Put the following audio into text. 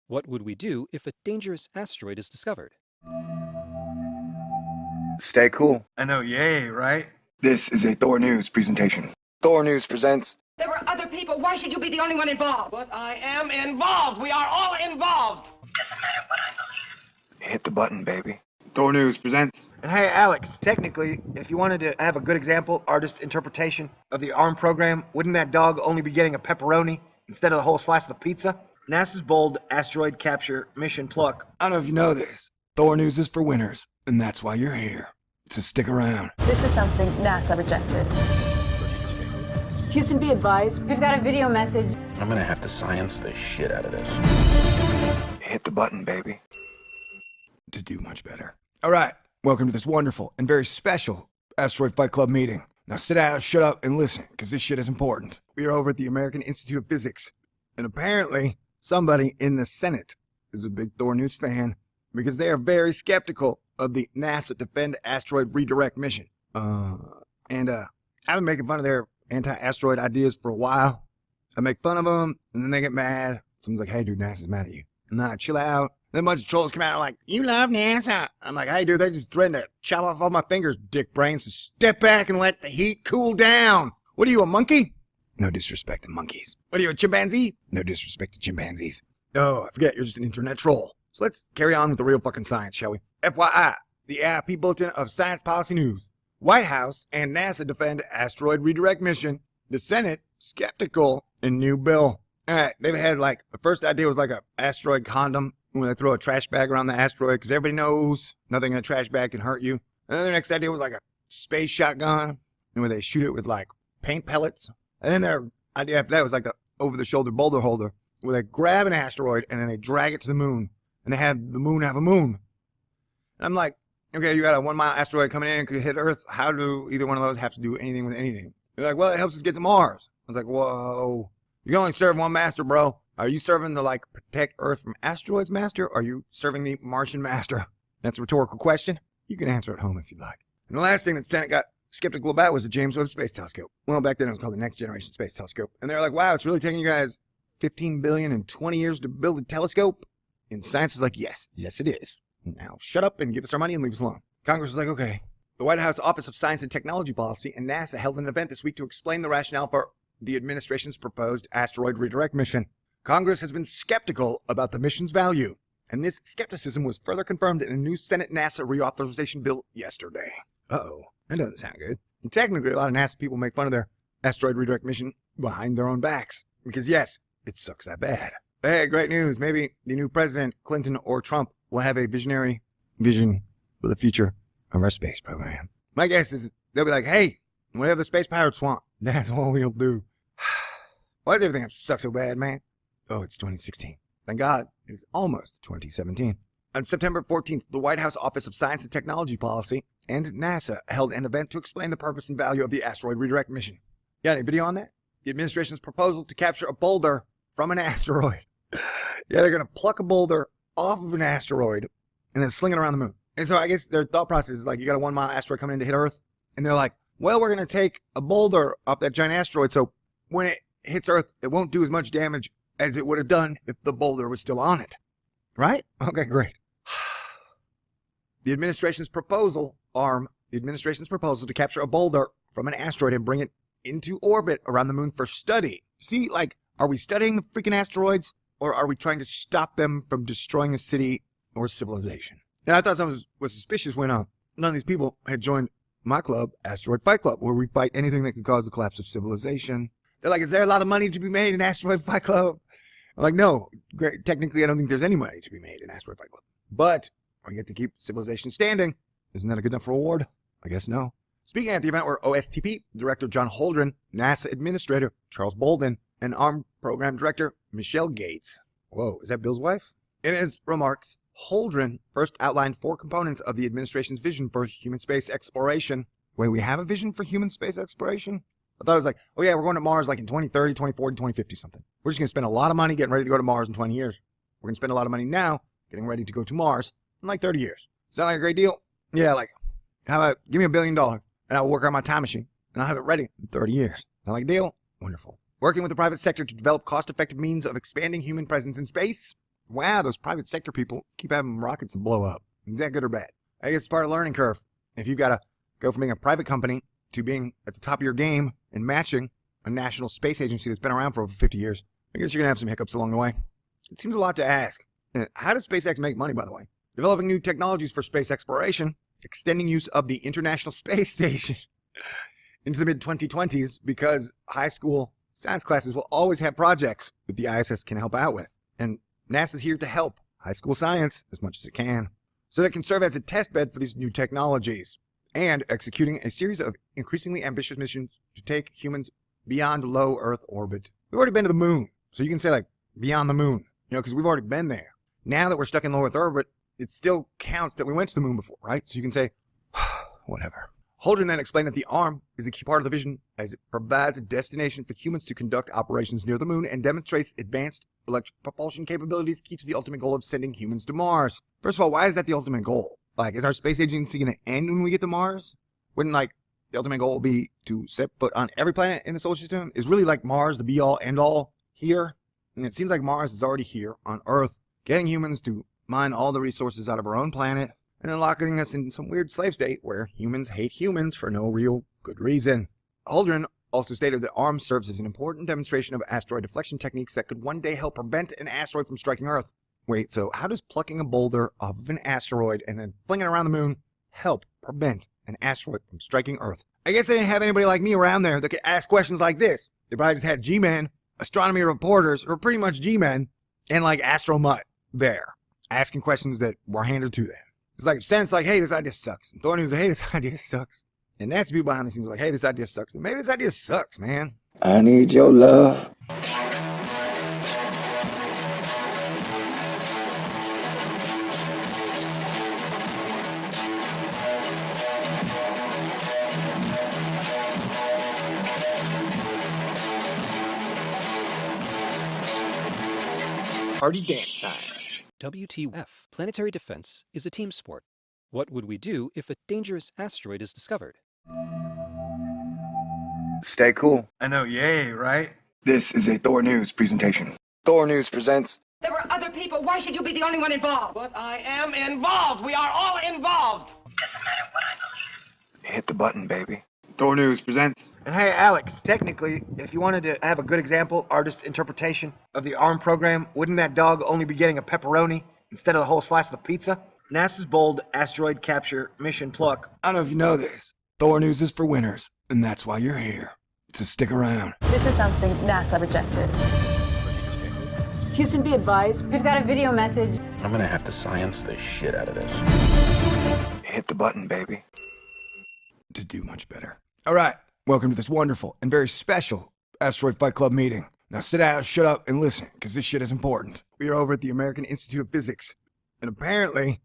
What would we do if a dangerous asteroid is discovered? Stay cool. I know, yay, right? This is a Thor News presentation. Thor News presents... There were other people. Why should you be the only one involved? But I am involved. We are all involved. It doesn't matter what I believe. Hit the button, baby. Thor News presents. And hey, Alex, technically, if you wanted to have a good example, artist's interpretation of the ARM program, wouldn't that dog only be getting a pepperoni instead of the whole slice of the pizza? NASA's bold asteroid capture mission Pluck. I don't know if you know this. Thor News is for winners, and that's why you're here. So stick around. This is something NASA rejected. Houston, be advised. We've got a video message. I'm gonna have to science the shit out of this. Hit the button, baby. To do much better. All right, welcome to this wonderful and very special Asteroid Fight Club meeting. Now sit down, shut up, and listen, because this shit is important. We are over at the American Institute of Physics, and apparently somebody in the Senate is a big Thor News fan because they are very skeptical of the NASA Defend Asteroid Redirect Mission. I've been making fun of their anti-asteroid ideas for a while. I make fun of them, and then they get mad. Someone's like, hey, dude, NASA's mad at you. Nah, chill out. Then a bunch of trolls come out and are like, you love NASA. I'm like, hey, dude, they just threatened to chop off all my fingers, dick brain, so step back and let the heat cool down. What are you, a monkey? No disrespect to monkeys. What are you, a chimpanzee? No disrespect to chimpanzees. Oh, I forget, you're just an internet troll. So let's carry on with the real fucking science, shall we? FYI, the AIP Bulletin of Science Policy News. White House and NASA defend asteroid redirect mission. The Senate skeptical in new bill. All right, they've had the first idea was a asteroid condom when they throw a trash bag around the asteroid because everybody knows nothing in a trash bag can hurt you. And then the next idea was a space shotgun where they shoot it with paint pellets. And then their idea after that was the over-the-shoulder boulder holder where they grab an asteroid and then they drag it to the moon. And they have the moon have a moon. And I'm like, okay, you got a 1 mile asteroid coming in, could hit Earth. How do either one of those have to do anything with anything? They're like, well, it helps us get to Mars. I was like, whoa, you can only serve one master, bro. Are you serving the protect Earth from asteroids master? Or are you serving the Martian master? That's a rhetorical question. You can answer at home if you'd like. And the last thing that the Senate got skeptical about was the James Webb Space Telescope. Well, back then it was called the Next Generation Space Telescope. And they're like, wow, it's really taking you guys 15 billion and 20 years to build a telescope? And science was like, yes, it is. Now shut up and give us our money and leave us alone. Congress was like, okay. The White House Office of Science and Technology Policy and NASA held an event this week to explain the rationale for the administration's proposed asteroid redirect mission. Congress has been skeptical about the mission's value, and this skepticism was further confirmed in a new Senate NASA reauthorization bill yesterday. Uh-oh, that doesn't sound good. And technically, a lot of NASA people make fun of their asteroid redirect mission behind their own backs, because yes, it sucks that bad. But hey, great news. Maybe the new president, Clinton or Trump, will have a visionary vision for the future of our space program. My guess is they'll be like, hey, whatever the space pirates want, that's what we'll do. Why does everything have to suck so bad, man? Oh, it's 2016. Thank God, it is almost 2017. On September 14th, the White House Office of Science and Technology Policy and NASA held an event to explain the purpose and value of the asteroid redirect mission. Got any video on that? The administration's proposal to capture a boulder from an asteroid. Yeah, they're going to pluck a boulder off of an asteroid and then sling it around the moon. And so I guess their thought process is you got a 1 mile asteroid coming in to hit Earth. And they're like, well, we're going to take a boulder off that giant asteroid. So when it hits Earth, it won't do as much damage as it would have done if the boulder was still on it. Right? Okay, great. The administration's proposal to capture a boulder from an asteroid and bring it into orbit around the moon for study. See, are we studying the freaking asteroids or are we trying to stop them from destroying a city or civilization? Now, I thought something was suspicious when none of these people had joined my club, Asteroid Fight Club, where we fight anything that could cause the collapse of civilization. They're like, is there a lot of money to be made in Asteroid Fight Club? I'm like, no, great. Technically, I don't think there's any money to be made in Asteroid Fight Club. But we get to keep civilization standing. Isn't that a good enough reward? I guess no. Speaking at the event were OSTP Director John Holdren, NASA Administrator Charles Bolden, and ARM Program Director Michelle Gates. Whoa, is that Bill's wife? In his remarks, Holdren first outlined 4 components of the administration's vision for human space exploration. Wait, we have a vision for human space exploration? I thought it was oh yeah, we're going to Mars in 2030, 2040, 2050 something. We're just going to spend a lot of money getting ready to go to Mars in 20 years. We're going to spend a lot of money now getting ready to go to Mars in 30 years. Sound like a great deal? Yeah, how about give me $1 billion and I'll work on my time machine and I'll have it ready in 30 years. Sound like a deal? Wonderful. Working with the private sector to develop cost-effective means of expanding human presence in space. wow, those private sector people keep having rockets that blow up. Is that good or bad? I guess it's part of the learning curve. If you've got to go from being a private company to being at the top of your game and matching a national space agency that's been around for over 50 years, I guess you're going to have some hiccups along the way. It seems a lot to ask. How does SpaceX make money, by the way? Developing new technologies for space exploration, extending use of the International Space Station into the mid-2020s because high school science classes will always have projects that the ISS can help out with. And NASA's here to help high school science as much as it can, so that it can serve as a test bed for these new technologies, and executing a series of increasingly ambitious missions to take humans beyond low Earth orbit. We've already been to the moon, so you can say like beyond the moon, because we've already been there. Now that we're stuck in low Earth orbit, it still counts that we went to the moon before, right? So you can say, whatever. Holdren then explained that the arm is a key part of the vision as it provides a destination for humans to conduct operations near the moon and demonstrates advanced electric propulsion capabilities, keeps the ultimate goal of sending humans to Mars. First of all, why is that the ultimate goal? Like, is our space agency going to end when we get to Mars? Wouldn't, like, the ultimate goal be to set foot on every planet in the solar system? Is really, like, Mars the be-all, end-all here? And it seems like Mars is already here on Earth, getting humans to mine all the resources out of our own planet, and then locking us in some weird slave state where humans hate humans for no real good reason. Holdren also stated that ARM serves as an important demonstration of asteroid deflection techniques that could one day help prevent an asteroid from striking Earth. Wait, so how does plucking a boulder off of an asteroid and then flinging it around the moon help prevent an asteroid from striking Earth? I guess they didn't have anybody like me around there that could ask questions like this. They probably just had G-men, astronomy reporters, or pretty much G-men, and like Astromutt there, asking questions that were handed to them. It's like, Sense like, hey, this idea sucks. And Thorny was like, hey, this idea sucks. And that's the people behind the scenes like, hey, this idea sucks. And maybe this idea sucks, man. I need your love. Party dance time. WTF. Planetary defense is a team sport. What would we do if a dangerous asteroid is discovered? Stay cool. I know, yay, right? This is a Thor News presentation. Thor News presents... There were other people. Why should you be the only one involved? But I am involved. We are all involved. Doesn't matter what I believe. Hit the button, baby. Thor News presents... And hey, Alex, technically, if you wanted to have a good example, artist's interpretation of the ARM program, wouldn't that dog only be getting a pepperoni instead of the whole slice of the pizza? NASA's bold asteroid capture mission Pluck. I don't know if you know this. Thor News is for winners, and that's why you're here. So stick around. This is something NASA rejected. Houston, be advised. We've got a video message. I'm gonna have to science the shit out of this. Hit the button, baby. To do much better. All right, welcome to this wonderful and very special Asteroid Fight Club meeting. Now sit down, shut up, and listen, because this shit is important. We are over at the American Institute of Physics, and apparently